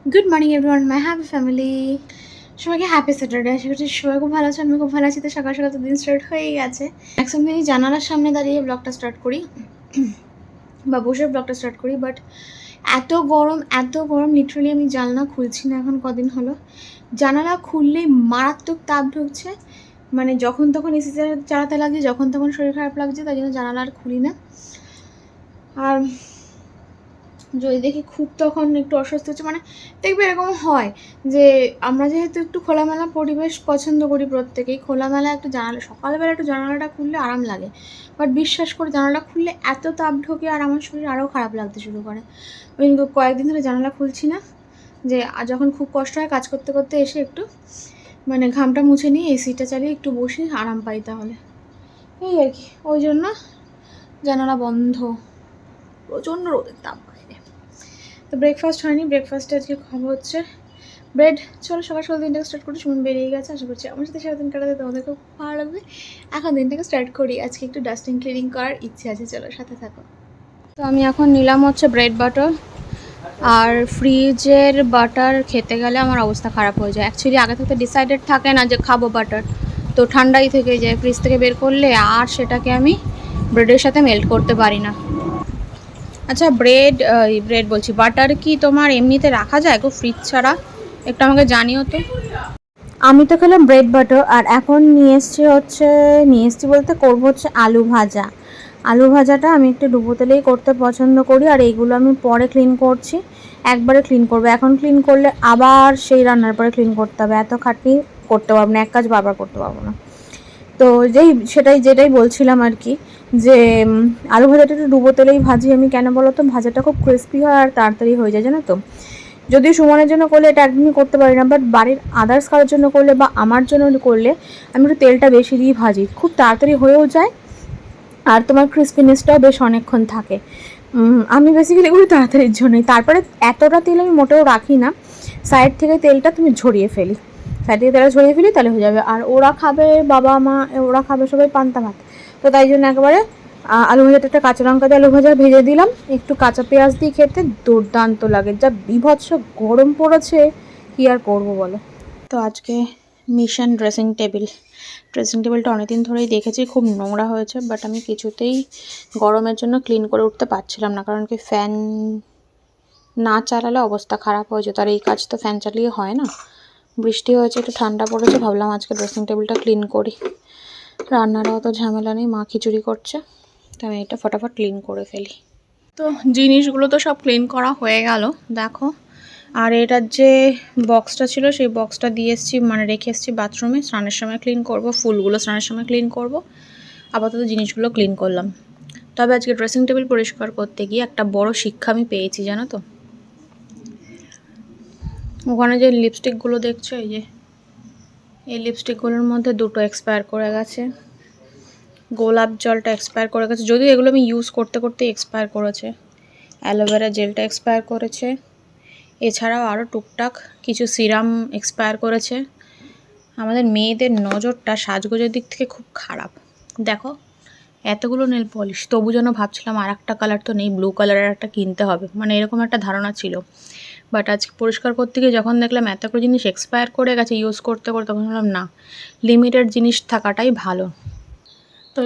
Good morning everyone, মাই happy family. সবাইকে happy Saturday. আশা করছি সবাই খুব ভালো আছে, আমি খুব ভালো আছি। তো সকাল সকাল তো দিন স্টার্ট হয়েই গেছে। ম্যাক্সিমাম দিনই জানালার সামনে দাঁড়িয়ে ব্লগটা স্টার্ট করি বা বসে ব্লগটা স্টার্ট করি, বাট এত গরম লিটারালি আমি জানলা খুলছি না এখন কদিন হলো। জানালা খুললেই মারাত্মক তাপ ঢুকছে, মানে যখন তখন এসি চালাতে লাগছে, যখন তখন শরীর খারাপ লাগছে, তাই জন্য জানালা আর খুলি না। আর যদি দেখি খুব তখন একটু অস্বস্তি হচ্ছে, মানে দেখবে এরকম হয় যে আমরা যেহেতু একটু খোলামেলা পরিবেশ পছন্দ করি, প্রত্যেকেই খোলামেলা একটু জানালা, সকালবেলা একটু জানালাটা খুললে আরাম লাগে, বাট বিশ্বাস করে জানালাটা খুললে এত তাপ ঢোকে আর আমার শরীর আরও খারাপ লাগতে শুরু করে। ওই কয়েকদিন ধরে জানালা খুলছি না, যে যখন খুব কষ্ট হয় কাজ করতে করতে এসে একটু মানে ঘামটা মুছে নিয়ে এসিটা চালিয়ে একটু বসে আরাম পাই, তাহলে এই আর কি। ওই জন্য জানালা বন্ধ, প্রচণ্ড রোদের তাপ বাইরে। তো ব্রেকফাস্ট হয়নি, ব্রেকফাস্টে আজকে খাবো হচ্ছে ব্রেড। চলো সকাল সকাল দিনটাকে স্টার্ট করি। সুমন বেরিয়ে গেছে, আশা করছি আমার সাথে সারাদিন কাটাতে তোমাদের খুব ভালো লাগবে। এখন দিনটাকে স্টার্ট করি। আজকে একটু ডাস্টিং ক্লিনিং করার ইচ্ছে আছে, চলো সাথে থাকো। তো আমি এখন নিলাম হচ্ছে ব্রেড বাটার, আর ফ্রিজের বাটার খেতে গেলে আমার অবস্থা খারাপ হয়ে যায়। অ্যাকচুয়ালি আগে থেকে ডিসাইডেড থাকে না যে খাবো বাটার, তো ঠান্ডাই থেকে যায়। ফ্রিজ থেকে বের করলে আর সেটাকে আমি ব্রেডের সাথে মেল্ট করতে পারি না। আচ্ছা, ব্রেড বলছি, বাটার কি তোমার এমনিতে রাখা যায় গো ফ্রিজ ছাড়া? একটু আমাকে জানিও তো। আমি তো খেলাম ব্রেড বাটার, আর এখন নিয়ে এসছি বলতে করবো হচ্ছে আলু ভাজা। আলু ভাজাটা আমি একটু ডুবো তেলেই করতে পছন্দ করি, আর এইগুলো আমি পরে ক্লিন করছি। একবারে ক্লিন করবো, এখন ক্লিন করলে আবার সেই রান্নার পরে ক্লিন করতে হবে, এত খাটনি করতে পারবো না, এক কাজ বারবার করতে পারবো না। তো যেটাই বলছিলাম আর কি, যে আলু ভাজাটা একটু ডুবো তেলেই ভাজি আমি। কেন বলো তো, ভাজাটা খুব ক্রিস্পি হয় আর তাড়াতাড়ি হয়ে যায়, জানো তো। যদিও সুমনের জন্য করলে এটা একদমই করতে পারি না, বাট বাড়ির আদার্স কারোর জন্য করলে বা আমার জন্য করলে আমি একটু তেলটা বেশি দিয়ে ভাজি, খুব তাড়াতাড়ি হয়েও যায়, আর তোমার ক্রিস্পিনেসটাও বেশ অনেকক্ষণ থাকে। আমি বেসিক্যালি এগুলো তাড়াতাড়ির জন্যই। তারপরে এতটা তেল আমি মোটেও রাখি না, সাইড থেকে তেলটা তুমি ঝরিয়ে ফেলি, সাইড থেকে তেলটা ঝরিয়ে ফেলি, তাহলে হয়ে যাবে। আর ওরা খাবে, বাবা মা ওরা খাবে সবাই পান্তা ভাত, তো তাই জন্য একবারে আলু ভাজাটা একটা কাঁচা লঙ্কা দিয়ে আলু ভাজা ভেজে দিলাম, একটু কাঁচা পেঁয়াজ দিয়ে খেতে দুর্দান্ত লাগে। যা বিভৎস গরম পড়েছে, কী আর করবো বলো। তো আজকে মিশন ড্রেসিং টেবিলটা অনেকদিন ধরেই দেখেছি খুব নোংরা হয়েছে, বাট আমি কিছুতেই গরমের জন্য ক্লিন করে উঠতে পারছিলাম না, কারণ কি ফ্যান না চালালে অবস্থা খারাপ হয়ে যেত, আর এই কাজ তো ফ্যান চালিয়ে হয় না। বৃষ্টি হয়েছে, একটু ঠান্ডা পড়েছে, ভাবলাম আজকে ড্রেসিং টেবিলটা ক্লিন করি। রান্নারও অত ঝামেলা নেই, মা খিচুড়ি করছে, তো আমি এটা ফটাফট ক্লিন করে ফেলি। তো জিনিসগুলো তো সব ক্লিন করা হয়ে গেল, দেখো। আর এটার যে বক্সটা ছিল সেই বক্সটা দিয়ে এসেছি, মানে রেখে এসেছি বাথরুমে, স্নানের সময় ক্লিন করব, ফুলগুলো স্নানের সময় ক্লিন করব। আপাতত জিনিসগুলো ক্লিন করলাম। তবে আজকে ড্রেসিং টেবিল পরিষ্কার করতে গিয়ে একটা বড় শিক্ষা আমি পেয়েছি, জানো তো। ওখানে যে লিপস্টিকগুলো দেখছো, এই লিপস্টিকগুলোর মধ্যে দুটো এক্সপায়ার করে গেছে। গোলাপ জলটা এক্সপায়ার করে গেছে, যদিও এগুলো আমি ইউজ করতে করতে এক্সপায়ার করেছে। অ্যালোভেরা জেলটা এক্সপায়ার করেছে, এছাড়াও আরও টুকটাক কিছু সিরাম এক্সপায়ার করেছে। আমাদের মেয়েদের নজরটা সাজগোজের দিক থেকে খুব খারাপ। দেখো এতগুলো নেল পলিশ, তবু যেন ভাবছিলাম আর একটা কালার তো নেই, ব্লু কালারের একটা কিনতে হবে, মানে এরকম একটা ধারণা ছিল। বাট আজকে পরিষ্কার করতে গিয়ে যখন দেখলাম এতগুলো জিনিস এক্সপায়ার করে গেছে ইউজ করতে করতে, তখন ভাবলাম না, লিমিটেড জিনিস থাকাটাই ভালো। তো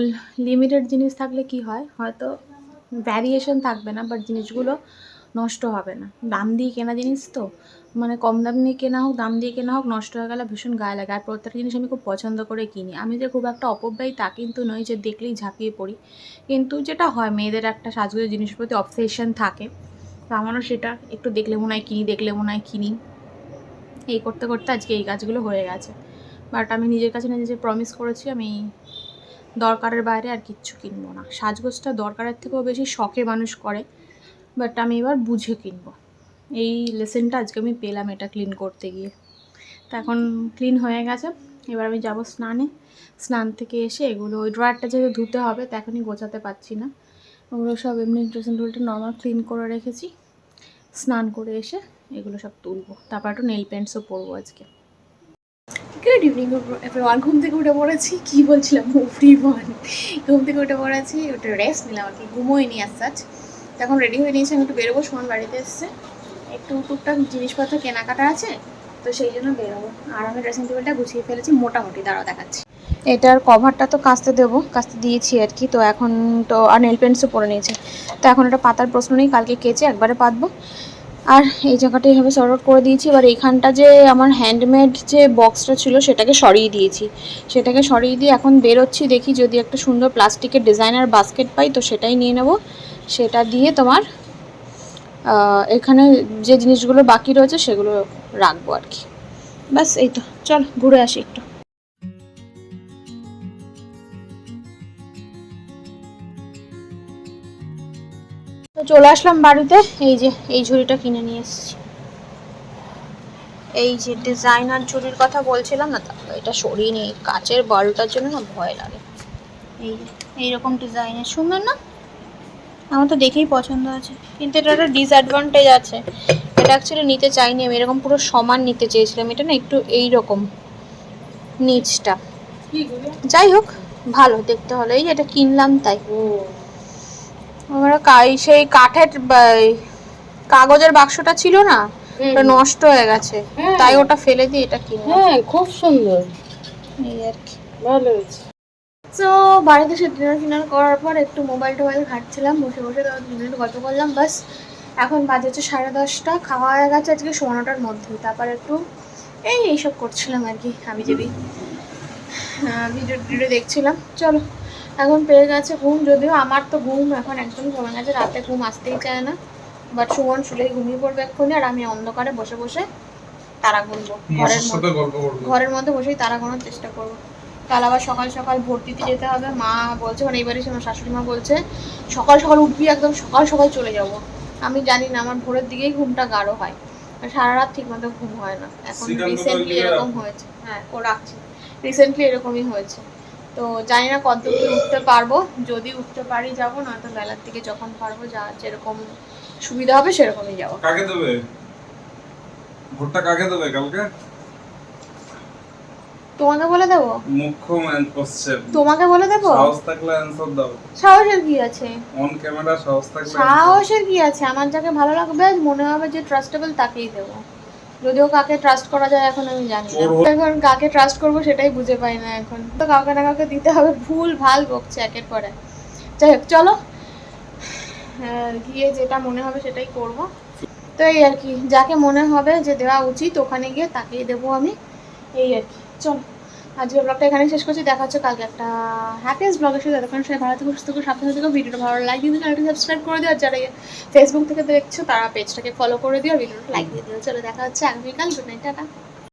লিমিটেড জিনিস থাকলে কি হয়, হয়তো ভ্যারিয়েশন থাকবে না, বাট জিনিসগুলো নষ্ট হবে না। দাম দিয়ে কেনা জিনিস তো, মানে কম দাম দিয়ে কেনা হোক দাম দিয়ে কেনা হোক, নষ্ট হয়ে গেলে ভীষণ গায়ে লাগে। আর প্রত্যেকটা জিনিস আমি খুব পছন্দ করে কিনি। আমি যে খুব একটা অপব্যয়ী তা কিন্তু নয়, যে দেখলেই ঝাঁপিয়ে পড়ি, কিন্তু যেটা হয় মেয়েদের একটা সাজগোজের জিনিসের প্রতি অবসেশন থাকে, তো আমারও সেটা একটু দেখলে মনে হয় কিনি, দেখলে মনে হয় কিনি, এই করতে করতে আজকে এই কাজগুলো হয়ে গেছে। বাট আমি নিজের কাছে নিজে প্রমিস করেছি আমি দরকারের বাইরে আর কিচ্ছু কিনবো না। সাজগোজটা দরকারের থেকেও বেশি শখে মানুষ করে, বাট আমি এবার বুঝে কিনবো। এই লেসেনটা আজকে আমি পেলাম এটা ক্লিন করতে গিয়ে। তো এখন ক্লিন হয়ে গেছে, এবার আমি যাব স্নানে। স্নান থেকে এসে এগুলো, ওই ড্রয়ারটা যেহেতু ধুতে হবে তো এখনই গোছাতে পারছি না, ওগুলো সব এমনি ড্রেসিং টেবিলটা নর্মাল ক্লিন করে রেখেছি। স্নান করে এসে এগুলো সব তুলবো, তারপর একটু নেল পেন্টসও পরবো আজকে। Good evening everyone. ঘুম থেকে উঠে পড়েছি, কী বলছিলাম, এভরিওয়ান ঘুম থেকে উঠে পড়েছি, ওটা রেস্ট নিলাম আর কি, ঘুমোই নি আজ সাচ। তখন রেডি হয়ে নিয়েছি, আমি একটু বেরোবো, সুমন বাড়িতে এসছে, একটু টুকটাক জিনিসপত্র কেনাকাটা আছে, তো সেই জন্য বেরোবো। আর আমি ড্রেসিং টেবিলটা গুছিয়ে ফেলেছি মোটামুটি, দাঁড়াও দেখাচ্ছি। এটার কভারটা তো কাচতে দেবো, কাচতে দিয়েছি আর কি। তো এখন তো আর নেল পেন্টসও পরে নিয়েছি, তো এখন এটা পাতার প্রশ্ন নেই, কালকে কেচে একবারে পাতবো। আর এই জায়গাটা এইভাবে সর্ট আউট করে দিয়েছি। এবার এইখানটা যে আমার হ্যান্ডমেড যে বক্সটা ছিল সেটাকে সরিয়ে দিয়েছি, সেটাকে সরিয়ে দিয়ে এখন বেরোচ্ছি, দেখি যদি একটা সুন্দর প্লাস্টিকের ডিজাইনার বাস্কেট পাই তো সেটাই নিয়ে নেব। সেটা দিয়ে তোমার এখানে যে জিনিসগুলো বাকি রয়েছে সেগুলো রাখবো আর কি। ব্যাস এই তো, চল ঘুরে আসি একটু। তো চলে আসলাম বাড়িতে। এই যে এই ঝুড়িটা কিনে নিয়ে এসেছি, এই যে ডিজাইনার ঝুড়ির কথা বলছিলাম না, তাহলে এটা সরিয়ে নিই, কাচের বলটার জন্য না ভয় লাগে। এই যে এইরকম ডিজাইনের, সুন্দর না? আমার তো দেখেই পছন্দ আছে, কিন্তু এটা একটা ডিসঅ্যাডভান্টেজ আছে, এটা অ্যাকচুয়ালি নিতে চাইনি আমি, এরকম পুরো সমান নিতে চেয়েছিলাম। এটা না একটু এইরকম নিচটা, যাই হোক ভালো দেখতে হলো। এই এটা কিনলাম তাই। আমরা সেই কাঠের কাগজের বাক্সটা ছিল না, ওটা নষ্ট হয়ে গেছে, তাই ওটা ফেলে দিয়ে এটা কিনলাম। হ্যাঁ খুব সুন্দর, এই আর কি, ভালো হয়েছে। তো বাড়িতে এসে ডিনার করার পর একটু মোবাইল টোবাইল ঘাটছিলাম বসে বসে, তো 2 মিনিট গল্প করলাম বাস। এখন বাজে হচ্ছে 10:30, খাওয়া হয়ে গেছে আজকে 9টার মধ্যেই। তারপর একটু এইসব করছিলাম আর কি, আমি যাবি ভিডিও দেখছিলাম। চলো এখন পেয়ে গেছে ঘুম, যদিও আমার তো ঘুম এখন একদম কমে গেছে, রাতে ঘুম আসতেই চায় না। বাট সুমন শুলেই ঘুমিয়ে পড়বে এক্ষুনি, আর আমি অন্ধকারে বসে বসে তারা গুনবো, ঘরের মধ্যে বসেই তারা গোনার চেষ্টা করবো। কাল আবার সকাল সকাল ভর্তিতে যেতে হবে, মা বলছে, মানে এইবারে আমার শাশুড়ি মা বলছে সকাল সকাল উঠবি, একদম সকাল সকাল চলে যাব। আমি জানি না, আমার ভোরের দিকেই ঘুমটা গাঢ় হয়, সারা রাত ঠিক মতো ঘুম হয় না। এখন রিসেন্টলি এরকম হয়েছে, হ্যাঁ ও রাখছি, রিসেন্টলি এরকমই হয়েছে। তো জানি না কত দূর উঠতে পারবো, যদি উঠতে পারি যাবো, নয়তো বেলার দিকে যখন পারবো, যা যেরকম সুবিধা হবে সেরকমই যাবো। কাকে দেবে ভোটটা, কাকে দেবে কালকে? তোমাকে বলে দেবো? মুখ্য কোশ্চেন তোমাকে বলে দেবো? সাহস থাকলে অ্যানসার দাও। সাহসের কি আছে? অন ক্যামেরা সাহস থাকলে সাহসের কি আছে? আমার যাকে ভালো লাগবে, মনে হবে যে ট্রাস্টেবল, তাকেই দেবো। যদিও কাকে ট্রাস্ট করা যায় এখন আমি জানি না, এখন কাকে ট্রাস্ট করবো সেটাই বুঝে পাই না। এখন তো কাউকে না কাউকে দিতে হবে, ভুল ভাল বকছে একের পর এক। যাই হোক চলো, গিয়ে যেটা মনে হবে সেটাই করব। তো এই আর কি, যাকে মনে হবে যে দেওয়া উচিত ওখানে গিয়ে তাকেই দেবো আমি, এই আর কি। চলো আজকের ব্লগটা এখানেই শেষ করছি, দেখা হচ্ছে কালকে একটা হ্যাপিয়েস্ট ব্লগের সাথে। ততক্ষণ সবাই ভালো থেকো, সুস্থ থেকো, সাবধানে থেকো। ভিডিওটা ভালো লাইক দিয়ে দিও, চ্যানেলটা সাবস্ক্রাইব করে দিও, আর যারা ফেসবুক থেকে দেখছো তারা পেজটাকে ফলো করে দিও, আর ভিডিওটা লাইক দিয়ে দিও। চলো দেখা হচ্ছে আগামীকাল, গুড নাইট, টাটা।